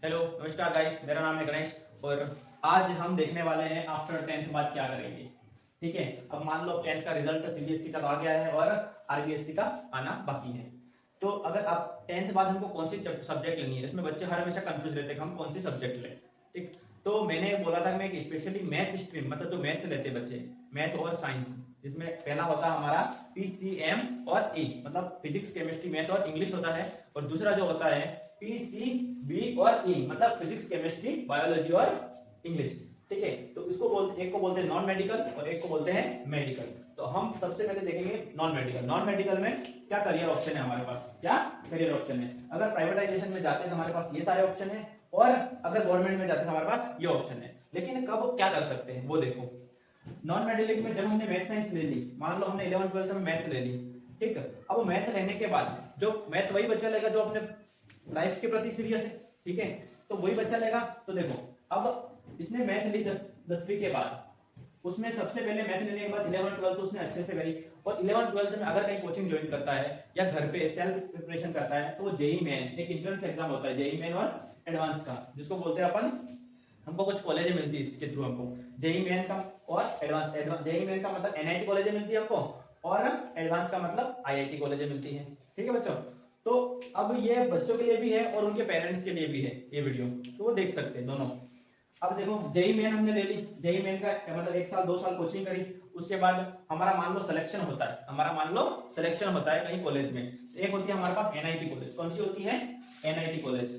Hello नमस्कार guys, मेरा नाम है गणेश और आज हम देखने वाले हैं आफ्टर 10th बाद क्या करेंगे। ठीक है, अब मान लो 10th का रिजल्ट सीबीएसई का तो आ गया है और आरबीएसई का आना बाकी है। तो अगर आप 10th बाद हमको कौन सी सब्जेक्ट लेनी है, इसमें बच्चे हर हमेशा कंफ्यूज रहते हैं कि हम कौन सी सब्जेक्ट लें। ठीक, तो मैंने बोला था कि मैं एक स्पेशली मैथ स्ट्रीम मतलब जो मैथ लेते हैं बच्चे, मैथ और साइंस, जिसमें पहला होता है हमारा पीसीएम और ई मतलब फिजिक्स केमिस्ट्री मैथ और इंग्लिश होता है, और दूसरा जो होता है पीसीबी और ई मतलब फिजिक्स केमिस्ट्री बायोलॉजी और इंग्लिश। ठीक है, तो इसको बोलते, एक को बोलते हैं नॉन मेडिकल और एक को बोलते हैं मेडिकल। तो हम सबसे पहले देखेंगे नॉन मेडिकल। नॉन मेडिकल में क्या करियर ऑप्शन है हमारे पास, क्या करियर ऑप्शन है। अगर प्राइवेटाइजेशन में जाते हैं तो हमारे पास ये सारे ऑप्शन है, और अगर गवर्नमेंट में जाते हैं तो हमारे पास ये ऑप्शन है। लेकिन कब क्या कर सकते हैं वो देखो। नॉन मेडिकल में जब हमने मैथ साइंस ले ली, मान लो हमने 11 12 में मैथ ले ली, ठीक है, अब मैथ लेने के बाद जो मैथ वही बच्चा लेगा जो अपने लाइफ के प्रति सीरियस है। ठीक है, तो वही बच्चा लेगा। तो देखो अब इसने मैथ ली 10वीं के बाद, उसमें सबसे पहले मैथ लेने के बाद 11 12 तो उसने अच्छे से करी, और 11 12 में अगर कहीं कोचिंग ज्वाइन करता है या घर पे सेल्फ प्रिपरेशन करता है तो वो जेई मेन एक एंट्रेंस एग्जाम होता है, जेई मेन और एडवांस का, जिसको बोलते हैं अपन, हमको कुछ कॉलेजें मिलती है इसके थ्रू हमको, जेई मेन का और एडवांस। जेई मेन का मतलब एनआईटी कॉलेजें मिलती है हमको, और एडवांस का मतलब आईआईटी कॉलेजें मिलती है। ठीक है बच्चों, तो अब ये बच्चों के लिए भी है और उनके पेरेंट्स के लिए भी है ये वीडियो, तो वो देख सकते हैं दोनों। अब देखो जेई मेन हमने ले ली, जेई मेन का मतलब 1 साल 2 साल कोचिंग करी, उसके बाद हमारा मान लो सिलेक्शन होता है, हमारा मान लो सिलेक्शन होता है कहीं कॉलेज में। तो एक होती है हमारे पास एनआईटी कॉलेज, कौन सी होती है, एनआईटी कॉलेज।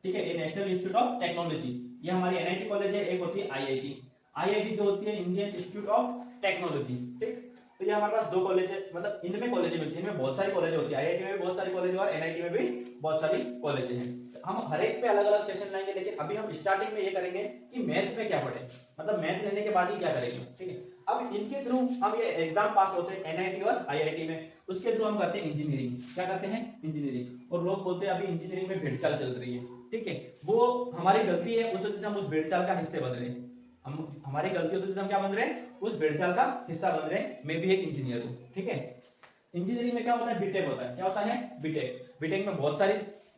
ठीक है, ये नेशनल इंस्टीट्यूट ऑफ टेक्नोलॉजी, ये हमारी एनआईटी कॉलेज है। एक होती है आईआईटी, आईआईटी जो होती है इंडियन इंस्टीट्यूट ऑफ टेक्नोलॉजी। ठीक, तो ये हमारे पास दो कॉलेज है, मतलब इनमें कॉलेज मिलती है, इनमें बहुत सारी कॉलेज होती है, आईआईटी में भी बहुत सारी कॉलेज और एनआईटी में भी बहुत सारी कॉलेज हैं। हम हर एक पे अलग अलग सेशन लाएंगे, लेकिन अभी हम स्टार्टिंग में ये करेंगे कि मैथ में क्या पढ़े, मतलब मैथ लेने के बाद ही क्या करेंगे। ठीक है, अब इनके थ्रू हम ये एग्जाम पास होते हैं एनआईटी और आईआईटी में, उसके थ्रू हम करते हैं इंजीनियरिंग। क्या करते हैं, इंजीनियरिंग। और लोग बोलते हैं अभी इंजीनियरिंग में भेड़चाल चल रही है। ठीक है, वो हमारी गलती है, उस वजह से हम उस भेड़चाल का हिस्से बन रहे हैं। हम हमारी गलती उस वजह से हम क्या बन रहे हैं, उस भेड़चाल का हिस्सा बन रहे हैं। मैं भी एक इंजीनियर हूँ। ठीक है, इंजीनियरिंग में क्या होता है, बीटेक होता है। क्या होता है, बीटेक। बीटेक में बहुत सारी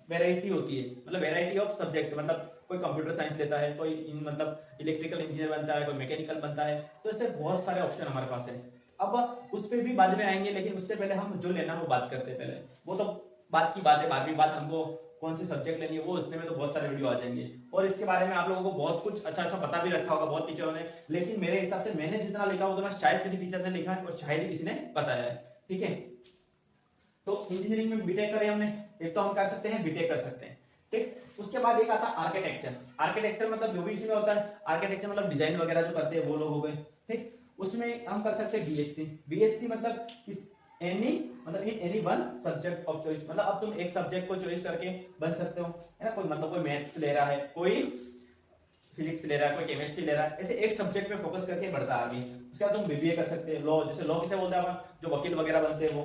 वैरायटी होती है, मतलब वैरायटी ऑफ सब्जेक्ट, मतलब कोई कंप्यूटर साइंस लेता है, कोई मतलब इलेक्ट्रिकल इंजीनियर बनता है, कोई मैकेनिकल बनता है, तो ऐसे बहुत सारे ऑप्शन हमारे पास है। अब उस पर भी बाद में आएंगे, लेकिन उससे पहले हम जो लेना वो बात करते हैं पहले। वो तो बात की बात है, बाद में बात हमको कौन सी सब्जेक्ट लेनी है वो उसमें में तो बहुत सारे वीडियो आ जाएंगे, और इसके बारे में आप लोगों को बहुत कुछ अच्छा अच्छा पता भी रखा होगा बहुत टीचरों ने, लेकिन मेरे हिसाब से मैंने जितना लिखा उतना शायद किसी टीचर ने लिखा है और शायद ही किसी ने बताया है। ठीक है, तो इंजीनियरिंग में बीटेक करें हमने, एक तो हम कर सकते हैं बीटेक कर सकते हैं। ठीक, उसके बाद एक आता है आर्किटेक्चर। आर्किटेक्चर मतलब जो भी इसमें होता है, आर्किटेक्चर मतलब डिजाइन वगैरह जो करते हैं वो लोग हो गए। ठीक, उसमें हम कर सकते हैं बीएससी। बीएससी मतलब किस, एनी मतलब in any one subject of choice, मतलब अब तुम एक सब्जेक्ट को चॉइस करके बन सकते हो, है ना। कोई मतलब कोई मैथ्स ले रहा है, कोई फिजिक्स ले रहा है, कोई केमिस्ट्री ले रहा है, ऐसे एक सब्जेक्ट पे फोकस करके बढ़ता आगे। उसके बाद तुम बीबीए कर सकते हैं, लॉ, जैसे लॉ किसे बोलते हैं अपन, जो वकील वगैरह बनते हैं वो।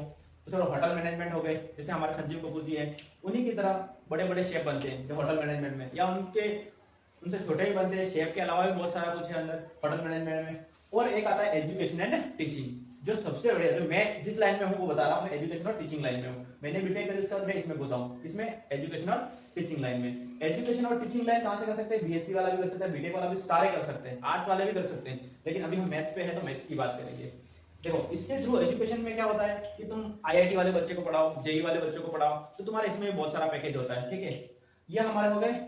उसके बाद होटल मैनेजमेंट हो गए, जैसे हमारे संजीव कपूर जी है, उन्हीं की तरह बड़े बड़े शेफ बनते हैं जो होटल मैनेजमेंट में, या उनके उनसे छोटे ही बनते हैं। शेफ के अलावा भी बहुत सारा कुछ है अंदर होटल मैनेजमेंट में। और एक आता है एजुकेशन एंड टीचिंग, जो सबसे बढ़िया, जो मैं जिस लाइन में हूँ वो बता रहा हूँ, मैं एजुकेशन और टीचिंग लाइन में हूँ। मैंने बीटेक करी, उसके बाद मैं इसमें घुसा हूँ, इसमें एजुकेशन और टीचिंग लाइन में। एजुकेशन और टीचिंग लाइन कहाँ से कर सकते हैं, बीएससी वाला भी कर सकता है, बीटेक वाला भी, सारे कर सकते हैं, आर्ट्स वाले भी कर सकते हैं, लेकिन अभी हम मैथ्स पे है तो मैथ्स की बात करेंगे। देखो इसके थ्रू एजुकेशन में क्या होता है कि तुम आईआईटी वाले बच्चे को पढ़ाओ, जेई वाले बच्चों को पढ़ाओ, तो तुम्हारे इसमें बहुत सारा पैकेज होता है। ठीक है, ये हमारे हो गए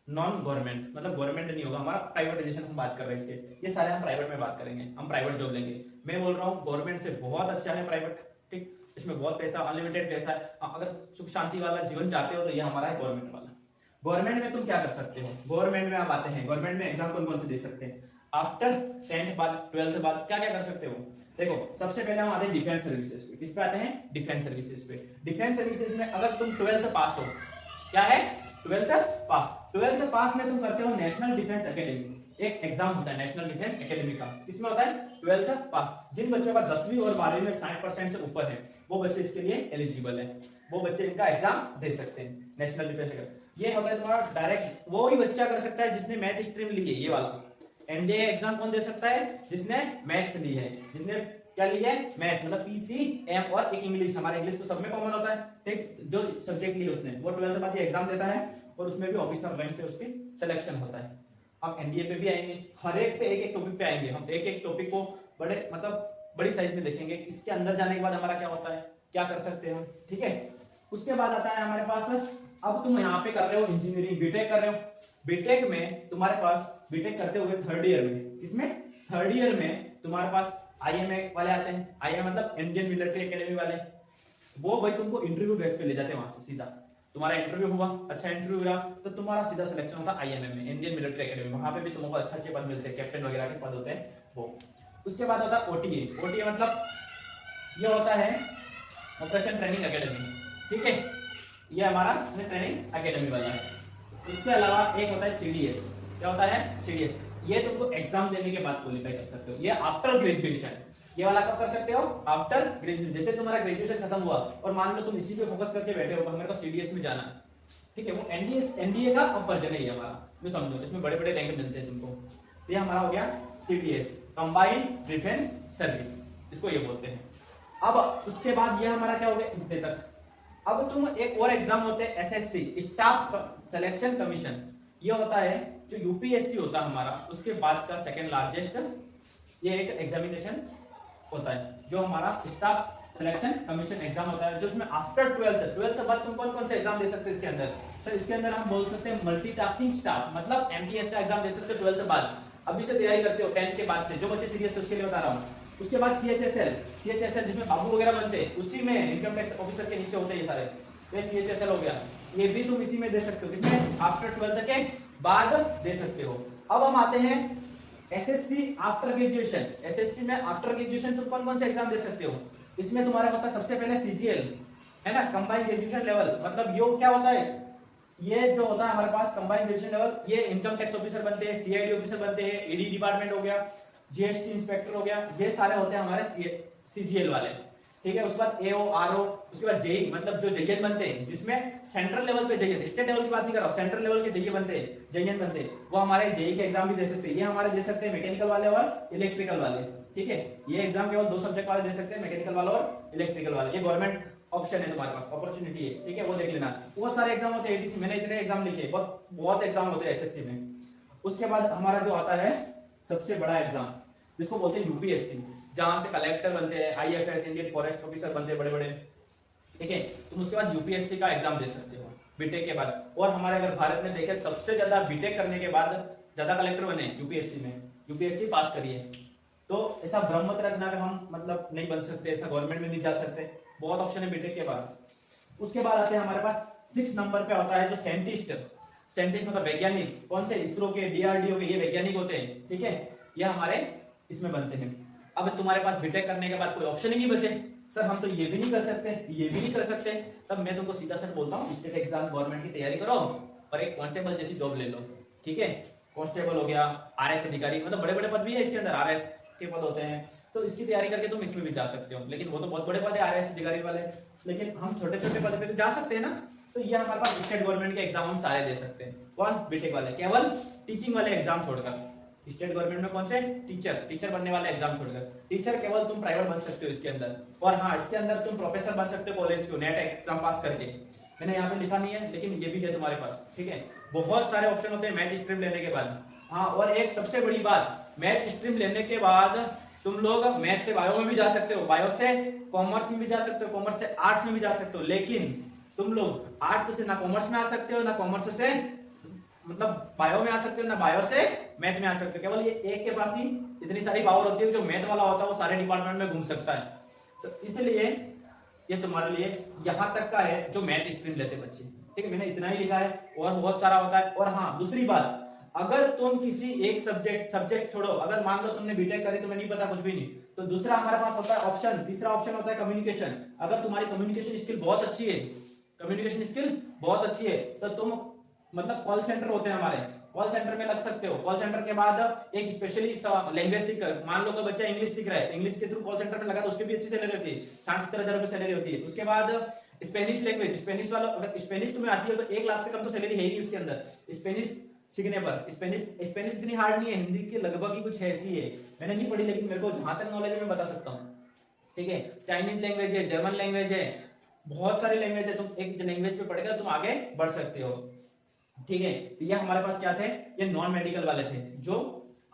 नॉन गवर्नमेंट, मतलब गवर्नमेंट नहीं होगा हमारा, प्राइवेटाइजेशन हम बात कर रहे हैं इसके, ये सारे हम प्राइवेट में बात करेंगे, हम प्राइवेट जॉब लेंगे। मैं बोल रहा हूँ गवर्नमेंट से बहुत अच्छा है प्राइवेट। ठीक, इसमें बहुत पैसा, अनलिमिटेड पैसा है। अगर सुख शांति वाला जीवन चाहते हो तो ये हमारा है गवर्नमेंट वाला। गवर्नमेंट में तुम क्या कर सकते हो, गवर्नमेंट में आप आते हैं, गवर्नमेंट में एग्जाम कौन कौन से दे सकते हैं आफ्टर 10th बाद 12th बाद, क्या क्या कर सकते हो। देखो सबसे पहले हम आते हैं डिफेंस सर्विसेज पे। किस पे आते हैं, डिफेंस सर्विसेज पे। डिफेंस सर्विसेज में अगर तुम 12th पास हो, क्या है 12th पास, 12th पास में तुम करते हो नेशनल डिफेंस एकेडमी, एक एग्जाम होता है नेशनल डिफेंस एकेडमी का, इसमें होता है 12th पास। जिन बच्चों का 10वीं और 12वीं में 60% से ऊपर है वो बच्चे इसके लिए एलिजिबल है, वो बच्चे इनका एग्जाम दे सकते हैं नेशनल डिफेंस एकेडमी। ये होता है तुम्हारा डायरेक्ट, वो ही बच्चा कर सकता है जिसने मैथ स्ट्रीम ली है, ये वाला एनडीए एग्जाम कौन दे सकता है, जिसने मैथ्स ली है, जिसने क्या लिया है, मैथ मतलब पीसीएम और एक इंग्लिश, हमारा इंग्लिश तो सब में कॉमन होता है। ठीक, जो सब्जेक्ट लिए उसने वो 12th बाद ये एग्जाम देता है, और उसमें भी ऑफिसर रैंक पे उसकी सिलेक्शन होता है। अब एनडीए पे भी आएंगे, हर एक पे एक एक टॉपिक पे आएंगे, हम एक एक टॉपिक को बड़े मतलब बड़ी साइज में देखेंगे। इसके अंदर जाने के बाद हमारा क्या होता है, क्या कर सकते हैं, ठीक है। उसके बाद आता है हमारे पास, अब तुम यहाँ पे कर रहे हो इंजीनियरिंग, बीटेक कर रहे हो, बीटेक में तुम्हारे पास बीटेक करते हुए थर्ड ईयर में, किसमें, थर्ड ईयर में तुम्हारे पास आईएमए वाले आते हैं। आईएमए मतलब इंडियन मिलिट्री एकेडमी वाले, वो भाई तुमको इंटरव्यू बेस पे ले जाते हैं वहां से सीधा। तुम्हारा इंटरव्यू हुआ, अच्छा इंटरव्यू हुआ तो तुम्हारा सीधा सिलेक्शन होता है आईएमए में, इंडियन मिलिट्री एकेडमी। वहां पे भी तुमको अच्छे अच्छे पद मिलते हैं, कैप्टन वगैरह के पद होते हैं वो। उसके बाद होता है ओटीए। ओटीए मतलब ये होता है ऑपरेशन ट्रेनिंग एकेडमी, ठीक है, ये हमारा ट्रेनिंग एकेडमी वाला है। उसके अलावा एक होता है सीडीएस। क्या होता है, सीडीएस, ये तुमको एग्जाम देने के बाद क्वालिफाई कर सकते हो, ये आफ्टर ग्रेजुएशन। ये वाला कब कर सकते हो, आफ्टर ग्रेजुएशन। जैसे तुम्हारा ग्रेजुएशन खत्म हुआ और मान लो तुम इसी पे फोकस करके बैठे हो, मेरे को सीडीएस में जाना, ठीक है, वो एनडीए का अब वर्जन है ये हमारा, ये समझो, इसमें बड़े बड़े रैंक मिलते हैं तुमको। तो ये हमारा हो गया सीडीएस, कंबाइंड डिफेंस सर्विस, इसको ये बोलते हैं। अब उसके बाद ये हमारा क्या हो गया, इतने तक। अब तुम एक और एग्जाम होते हैं एसएससी, स्टाफ सिलेक्शन कमीशन। ये होता है जो यूपीएससी होता है हमारा, उसके बाद का सेकंड लार्जेस्ट ये एक एग्जामिनेशन होता है, जो हमारा स्टाफ सिलेक्शन कमीशन एग्जाम होता है, जो इसमें आफ्टर 12th के बाद तुम कौन कौन से एग्जाम दे सकते हो इसके अंदर। सर इसके अंदर हम बोल सकते हैं मल्टीटास्किंग स्टाफ, मतलब एमटीएस का एग्जाम दे सकते हो 12th बाद, अभी से तैयारी करते हो 10th के बाद से, जो बच्चे सीरियस है उसके लिए बता रहा हूँ। उसके बाद सीएचएसएल जिसमें बाबू वगैरह बनते हैं, उसी में इनकम टैक्स ऑफिसर के नीचे होते हैं ये सारे, ये सीएचएसएल हो गया, ये भी तुम इसी में दे सकते हो, इसमें आफ्टर 12th के बाद दे सकते हो। अब हम आते हैं एसएससी आफ्टर ग्रेजुएशन। एसएससी में आफ्टर ग्रेजुएशन तुम कौन कौन से एग्जाम दे सकते हो, इसमें तुम्हारा होता है सबसे पहले सीजीएल, है ना, कंबाइंड ग्रेजुएशन लेवल। मतलब ये क्या होता है, ये जो होता है हमारे पास कंबाइंड ग्रेजुएशन लेवल, ये इनकम टैक्स ऑफिसर बनते हैं, सीआईडी ऑफिसर बनते हैं, ईडी डिपार्टमेंट हो गया, जीएसटी इंस्पेक्टर हो गया, ये सारे होते हैं हमारे सीजीएल वाले, ठीक है। उसके बाद एओ आरओ, उसके बाद जेई मतलब जो जेईएन बनते हैं, जिसमें सेंट्रल लेवल पे जेईएन, स्टेट लेवल की बात नहीं कर रहा हूं, सेंट्रल लेवल के जेईएन बनते हैं, जेईएन बनते हैं, वो हमारे जेई के एग्जाम भी दे सकते हैं। ये हमारे दे सकते हैं मैकेनिकल वाले और इलेक्ट्रिकल वाले, ठीक है। ये एग्जाम केवल 2 सब्जेक्ट वाले दे सकते हैं, मैकेनिकल वाला और इलेक्ट्रिकल वाला। ये गवर्नमेंट ऑप्शन है तुम्हारे पास, अपॉर्चुनिटी है, ठीक है, वो देख लेना। बहुत सारे एग्जाम होते हैं एटीसी, मैंने इतने एग्जाम लिखे, बहुत बहुत एग्जाम होते हैं एसएससी में। उसके बाद हमारा जो आता है सबसे बड़ा एग्जाम, जिसको बोलते हैं यूपीएससी, जहां से कलेक्टर बनते हैं, आईएफएस इंडियन फॉरेस्ट ऑफिसर बनते हैं बड़े बड़े, ठीक है। तुम उसके बाद यूपीएससी का एग्जाम दे सकते हो बीटेक के बाद। और हमारे अगर भारत में देखें सबसे ज्यादा बीटेक करने के बाद ज्यादा कलेक्टर बने यूपीएससी में, यूपीएससी पास करिए। तो ऐसा भ्रम मत रखना कि हम मतलब नहीं बन सकते, ऐसा गवर्नमेंट में नहीं जा सकते, बहुत ऑप्शन है बीटेक के बाद। उसके बाद आते हैं हमारे पास 6 नंबर पे होता है जो साइंटिस्ट। साइंटिस्ट मतलब वैज्ञानिक, कौन से, इसरो के, डीआरडीओ के, ये वैज्ञानिक होते हैं, ठीक है, ये हमारे इसमें बनते हैं। अब तुम्हारे पास बीटेक करने के बाद कोई ऑप्शन ही नहीं बचे, सर हम तो ये भी नहीं कर सकते, ये भी नहीं कर सकते, तब मैं तुमको सीधा सर बोलता हूँ स्टेट एग्जाम गवर्नमेंट की तैयारी करो और एक कांस्टेबल जैसी जॉब ले लो, ठीक है। कांस्टेबल हो गया, आरएस अधिकारी, मतलब बड़े बड़े पद भी है इसके अंदर, आरएस के पद होते हैं, तो इसकी तैयारी करके तुम इसमें भी जा सकते हो। लेकिन वो तो बहुत बड़े पद है आरएस अधिकारी वाले, लेकिन हम छोटे छोटे पद पे तो जा सकते हैं ना। तो ये हमारे पास स्टेट गवर्नमेंट के एग्जाम हम सारे दे सकते हैं, कौन, बीटेक वाले, केवल टीचिंग वाले एग्जाम छोड़कर। स्टेट गवर्नमेंट में कौन से, टीचर बनने वाले एग्जाम छोड़कर, टीचर केवल तुम प्राइवेट बन सकते हो इसके अंदर। और हाँ, इसके अंदर तुम प्रोफेसर बन सकते हो कॉलेज को, नेट एग्जाम पास करके, मैंने यहाँ पे लिखा नहीं है लेकिन ये भी है तुम्हारे पास, ठीक है। बहुत सारे ऑप्शन होते हैं मैथ स्ट्रीम लेने के बाद। हाँ, और एक सबसे बड़ी बात, मैथ स्ट्रीम लेने के बाद तुम लोग मैथ से बायो में भी जा सकते हो, बायो से कॉमर्स में भी जा सकते हो, कॉमर्स से आर्ट्स में भी जा सकते हो, लेकिन तुम लोग आर्ट्स से ना कॉमर्स में आ सकते हो, ना कॉमर्स से मतलब बायो में आ सकते हो, ना बायो से मैथ में आ सकते हो। केवल ये एक के पास ही इतनी सारी पावर होती है, जो मैथ वाला होता है वो सारे डिपार्टमेंट में घूम सकता है। तो इसलिए ये तुम्हारे लिए यहाँ तक का है जो मैथ स्ट्रीम लेते बच्चे, ठीक है। मैंने इतना ही लिखा है, और बहुत सारा होता है। और हाँ, दूसरी बात, अगर तुम किसी एक सब्जेक्ट छोड़ो, अगर मान लो तुमने बीटेक करी, तुम्हें नहीं पता कुछ भी नहीं, तो दूसरा हमारे पास होता है ऑप्शन, तीसरा ऑप्शन होता है कम्युनिकेशन। अगर तुम्हारी कम्युनिकेशन स्किल बहुत अच्छी है, कम्युनिकेशन स्किल बहुत अच्छी है, तो तुम मतलब कॉल सेंटर होते हैं हमारे, कॉल सेंटर में लग सकते हो। कॉल सेंटर के बाद एक स्पेशलिस्ट लैंग्वेज सीखकर, मान लो कोई बच्चा इंग्लिश सीख रहा है, इंग्लिश के थ्रू कॉल सेंटर में लगा तो उसकी भी अच्छी सैलरी होती है, 60-70 हजार सैलरी होती है। उसके बाद स्पेनिश लैंग्वेज, स्पेनिश वाला, अगर स्पेनिश तुम्हें आती है तो 1 लाख से कम तो सैलरी है ही उसके अंदर स्पेनिश सीखने पर। स्पेनिश इतनी हार्ड नहीं है, हिंदी के लगभग ही कुछ ऐसी है, मैंने नहीं पढ़ी लेकिन मेरे को जहां तक नॉलेज है मैं बता सकता हूँ, ठीक है। चाइनीज लैंग्वेज है, जर्मन लैंग्वेज है, बहुत सारी लैंग्वेज है, तुम एक लैंग्वेज पे पढ़कर तुम आगे बढ़ सकते हो। ठीक है, तो ये हमारे पास क्या थे, ये नॉन मेडिकल वाले थे जो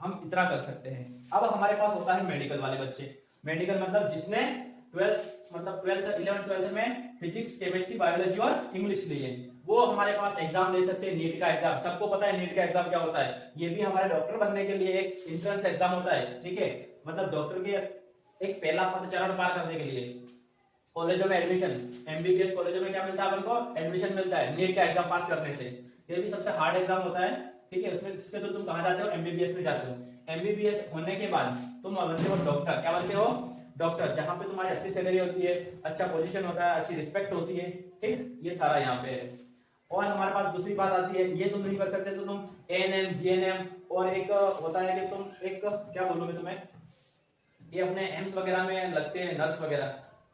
हम इतना कर सकते हैं। अब हमारे पास होता है मेडिकल वाले बच्चे। मेडिकल मतलब जिसने 12th 11th 12th में फिजिक्स, केमिस्ट्री, बायोलॉजी और इंग्लिश लिए, वो हमारे पास एग्जाम दे सकते हैं। नीट का एग्जाम सबको पता है, नीट का एग्जाम क्या होता है, ये भी हमारे डॉक्टर बनने के लिए एक एंट्रेंस एग्जाम होता है। ठीक है, मतलब डॉक्टर के एक पहला पद चरण पार करने के लिए कॉलेजों में एडमिशन, एमबीबीएस कॉलेजों में क्या मिलता है अपन को, एडमिशन मिलता है नीट का एग्जाम पास करने से। ये भी सबसे हार्ड एग्जाम होता है। ठीक है, उसमें इसके तो तुम कहां जाते हो, एमबीबीएस में जाते हो। एमबीबीएस होने के बाद तुम बनते हो डॉक्टर। क्या बनते हो, डॉक्टर, जहां पे तुम्हारी अच्छी सैलरी होती है, अच्छा पोजीशन होता है, अच्छी रिस्पेक्ट होती है। ठीक, ये सारा यहाँ पे है। और हमारे पास दूसरी बात आती है, ये तुम नहीं कर सकते तो तुम एएनएम, जीएनएम, और एक होता है कि तुम एक क्या बोलूं मैं तुम्हें, ये अपने एम्स वगैरह में लगते हैं नर्स वगैरह,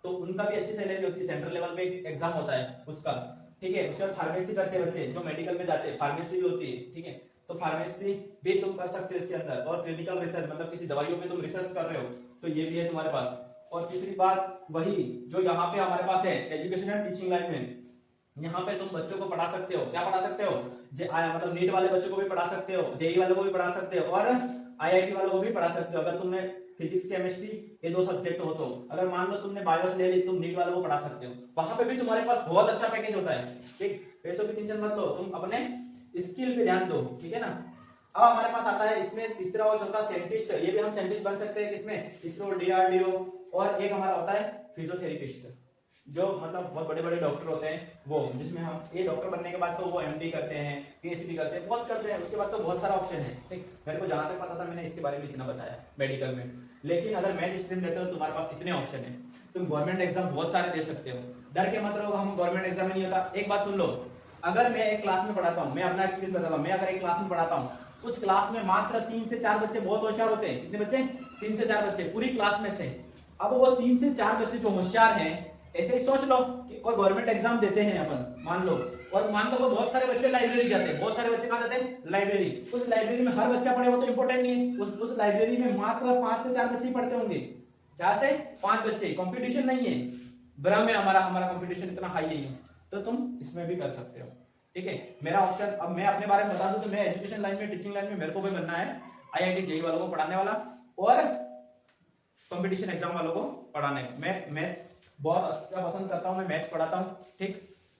तो उनका भी अच्छी सैलरी होती है। सेंट्रल लेवल पे एग्जाम होता है उसका। ठीक है, उसके बाद फार्मेसी करते हैं बच्चे जो मेडिकल में जाते हैं, फार्मेसी भी होती है। ठीक है, तो फार्मेसी भी तुम कर सकते हो इसके अंदर। और क्लिनिकल रिसर्च मतलब किसी दवाइयों पे तुम रिसर्च कर रहे हो तो ये भी है तुम्हारे पास। और तीसरी बात वही जो यहाँ पे हमारे पास है, एजुकेशन एंड टीचिंग लाइन में, यहाँ पे तुम बच्चों को पढ़ा सकते हो। क्या पढ़ा सकते हो, मतलब नीट वाले बच्चों को भी पढ़ा सकते हो, जेई वालों को भी पढ़ा सकते हो, और आईआईटी वालों को भी पढ़ा सकते हो। अगर तुमने फिजिक्स, केमिस्ट्री ये दो सब्जेक्ट हो तो, अगर मान लो तुमने बायोस ले ली, तुम नीट वालों को पढ़ा सकते हो। वहां पे भी तुम्हारे पास बहुत अच्छा पैकेज होता है। ठीक, पैसों की टेंशन मत लो, तुम अपने स्किल पे ध्यान दो। ठीक है ना। अब हमारे पास आता है इसमें तीसरा और चौथा साइंटिस्ट। ये भी हम साइंटिस्ट बन सकते हैं किसमें, इसरो, डीआरडीओ। और एक हमारा होता है फिजियोथेरेपिस्ट, जो मतलब बहुत बड़े बड़े डॉक्टर होते हैं वो, जिसमें हम ये डॉक्टर बनने के बाद तो वो एमडी करते हैं, पीएचडी करते हैं, बहुत करते हैं। उसके बाद तो बहुत सारा ऑप्शन है। ठीक, मेरे को जहां तक पता था मैंने इसके बारे में इतना बताया मेडिकल में। लेकिन अगर मैथ स्ट्रीम लेते हो तो तुम्हारे पास इतने ऑप्शन है, तुम गवर्नमेंट एग्जाम बहुत सारे दे सकते हो। डर के मत रहो हम गवर्नमेंट एग्जाम नहीं होता। एक बात सुन लो, अगर मैं एक क्लास में पढ़ाता हूँ, मैं अपना एक्सपीरियंस बताता हूँ, मैं अगर एक क्लास में पढ़ाता हूँ, उस क्लास में मात्र 3 से 4 बच्चे बहुत होशियार होते हैं। कितने बच्चे, 3 से 4 बच्चे पूरी क्लास में से। अब वो 3 से 4 बच्चे जो होशियार हैं, ऐसे ही सोच लो कि कोई गवर्नमेंट एग्जाम देते हैं अपन, मान लो, और मान लो बहुत सारे बच्चे लाइब्रेरी जाते हैं। बहुत सारे बच्चे कहां जाते हैं, लाइब्रेरी। उस लाइब्रेरी में हर बच्चा पढ़े वो तो इंपॉर्टेंट नहीं है। उस लाइब्रेरी में मात्र 5 से 4 बच्चे पढ़ते होंगे, 4 से 5 बच्चे। कंपटीशन नहीं है ब्रह्म में, हमारा कंपटीशन इतना हाई नहीं है, तो तुम इसमें भी कर सकते हो। ठीक है, मेरा ऑप्शन, अब मैं अपने बारे में बता दूं तो मैं एजुकेशन लाइन में, टीचिंग लाइन में मेरे को भी बनना है, आईआईटी जेईई वालों को पढ़ाने वाला, और कंपटीशन एग्जाम वालों को पढ़ाने। मैं मैथ्स बहुत अच्छा पसंद करता हूँ, मैं मैथ्स पढ़ाता हूँ। ठीक,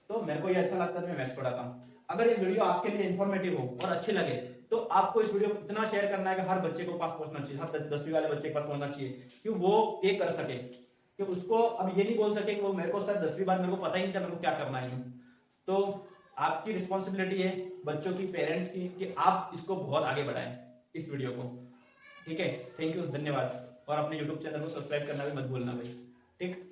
तो मेरे को ये अच्छा लगता है, मैं मैथ्स पढ़ाता हूँ। अगर ये वीडियो आपके लिए इंफॉर्मेटिव हो और अच्छी लगे तो आपको इस वीडियो को इतना शेयर करना है कि हर बच्चे को पास पहुंचना चाहिए, हर 10वीं वाले बच्चे के पास पहुंचना चाहिए, कि वो ये कर सके, कि उसको अब ये नहीं बोल सके कि वो मेरे को सर 10वीं बार मेरे को पता ही नहीं था मेरे को क्या करना है। तो आपकी रिस्पॉन्सिबिलिटी है, बच्चों की, पेरेंट्स की, कि आप इसको बहुत आगे बढ़ाएं इस वीडियो को। ठीक है, थैंक यू, धन्यवाद। और अपने यूट्यूब चैनल को सब्सक्राइब करना भी मत भूलना भाई। ठीक।